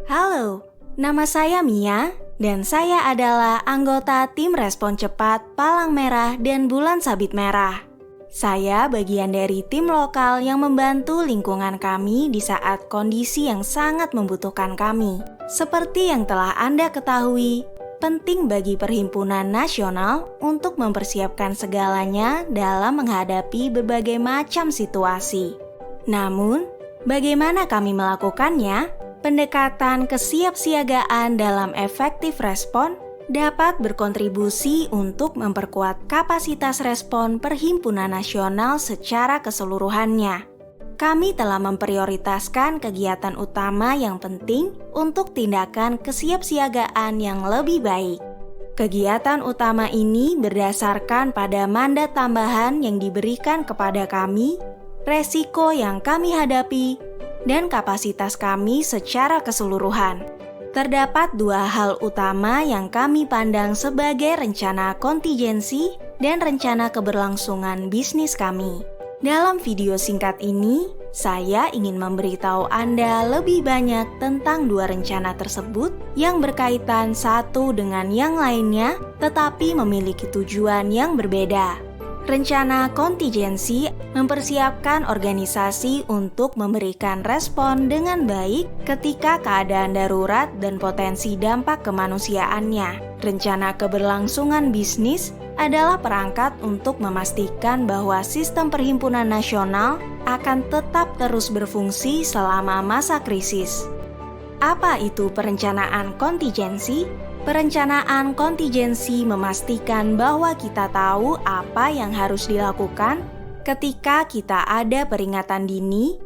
Halo, nama saya Mia dan saya adalah anggota tim respon cepat Palang Merah dan Bulan Sabit Merah. Saya bagian dari tim lokal yang membantu lingkungan kami di saat kondisi yang sangat membutuhkan kami. Seperti yang telah Anda ketahui, penting bagi Perhimpunan Nasional untuk mempersiapkan segalanya dalam menghadapi berbagai macam situasi. Namun, bagaimana kami melakukannya? Pendekatan kesiapsiagaan dalam efektif respon dapat berkontribusi untuk memperkuat kapasitas respon Perhimpunan Nasional secara keseluruhannya. Kami telah memprioritaskan kegiatan utama yang penting untuk tindakan kesiapsiagaan yang lebih baik. Kegiatan utama ini berdasarkan pada mandat tambahan yang diberikan kepada kami, resiko yang kami hadapi, dan kapasitas kami secara keseluruhan. Terdapat dua hal utama yang kami pandang sebagai rencana kontingensi dan rencana keberlangsungan bisnis kami. Dalam video singkat ini, saya ingin memberitahu Anda lebih banyak tentang dua rencana tersebut yang berkaitan satu dengan yang lainnya, tetapi memiliki tujuan yang berbeda. Rencana kontingensi mempersiapkan organisasi untuk memberikan respon dengan baik ketika keadaan darurat dan potensi dampak kemanusiaannya. Rencana keberlangsungan bisnis adalah perangkat untuk memastikan bahwa sistem Perhimpunan Nasional akan tetap terus berfungsi selama masa krisis. Apa itu perencanaan kontingensi? Perencanaan kontingensi memastikan bahwa kita tahu apa yang harus dilakukan ketika kita ada peringatan dini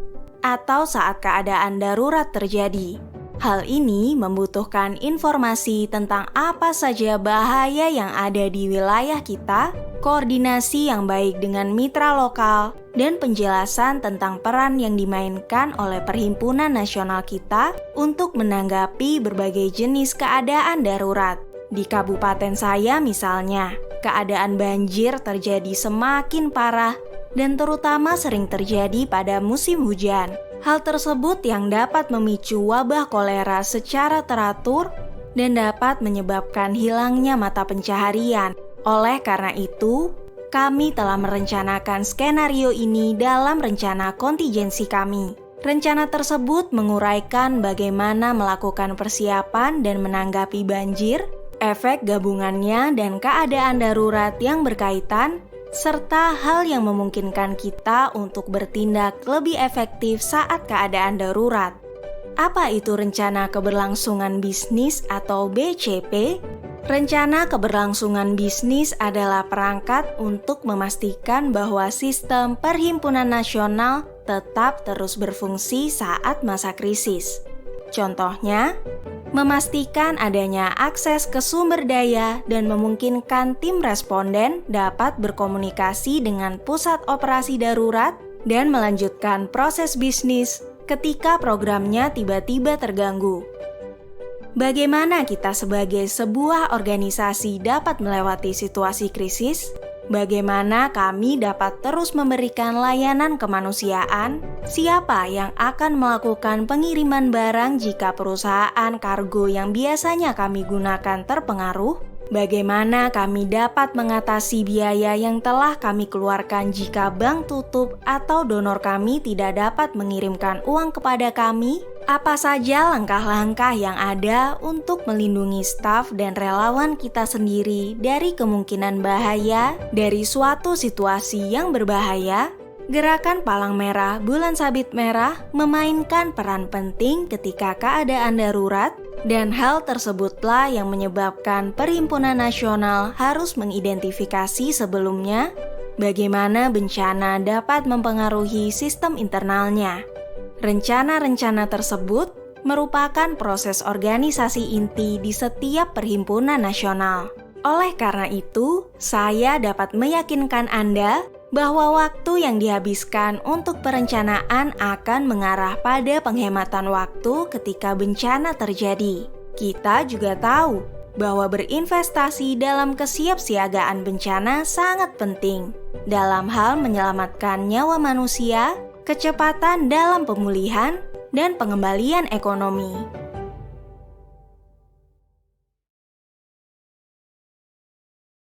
atau saat keadaan darurat terjadi. Hal ini membutuhkan informasi tentang apa saja bahaya yang ada di wilayah kita, koordinasi yang baik dengan mitra lokal, dan penjelasan tentang peran yang dimainkan oleh Perhimpunan Nasional kita untuk menanggapi berbagai jenis keadaan darurat. Di kabupaten saya misalnya, keadaan banjir terjadi semakin parah dan terutama sering terjadi pada musim hujan. Hal tersebut yang dapat memicu wabah kolera secara teratur dan dapat menyebabkan hilangnya mata pencaharian. Oleh karena itu, kami telah merencanakan skenario ini dalam rencana kontingensi kami. Rencana tersebut menguraikan bagaimana melakukan persiapan dan menanggapi banjir, efek gabungannya dan keadaan darurat yang berkaitan, serta hal yang memungkinkan kita untuk bertindak lebih efektif saat keadaan darurat. Apa itu rencana keberlangsungan bisnis atau BCP? Rencana keberlangsungan bisnis adalah perangkat untuk memastikan bahwa sistem Perhimpunan Nasional tetap terus berfungsi saat masa krisis. Contohnya, memastikan adanya akses ke sumber daya dan memungkinkan tim responden dapat berkomunikasi dengan pusat operasi darurat dan melanjutkan proses bisnis ketika programnya tiba-tiba terganggu. Bagaimana kita sebagai sebuah organisasi dapat melewati situasi krisis? Bagaimana kami dapat terus memberikan layanan kemanusiaan? Siapa yang akan melakukan pengiriman barang jika perusahaan kargo yang biasanya kami gunakan terpengaruh? Bagaimana kami dapat mengatasi biaya yang telah kami keluarkan jika bank tutup atau donor kami tidak dapat mengirimkan uang kepada kami? Apa saja langkah-langkah yang ada untuk melindungi staf dan relawan kita sendiri dari kemungkinan bahaya dari suatu situasi yang berbahaya? Gerakan Palang Merah Bulan Sabit Merah memainkan peran penting ketika keadaan darurat, dan hal tersebutlah yang menyebabkan Perhimpunan Nasional harus mengidentifikasi sebelumnya bagaimana bencana dapat mempengaruhi sistem internalnya. Rencana-rencana tersebut merupakan proses organisasi inti di setiap Perhimpunan Nasional. Oleh karena itu, saya dapat meyakinkan Anda bahwa waktu yang dihabiskan untuk perencanaan akan mengarah pada penghematan waktu ketika bencana terjadi. Kita juga tahu bahwa berinvestasi dalam kesiapsiagaan bencana sangat penting dalam hal menyelamatkan nyawa manusia, kecepatan dalam pemulihan, dan pengembalian ekonomi.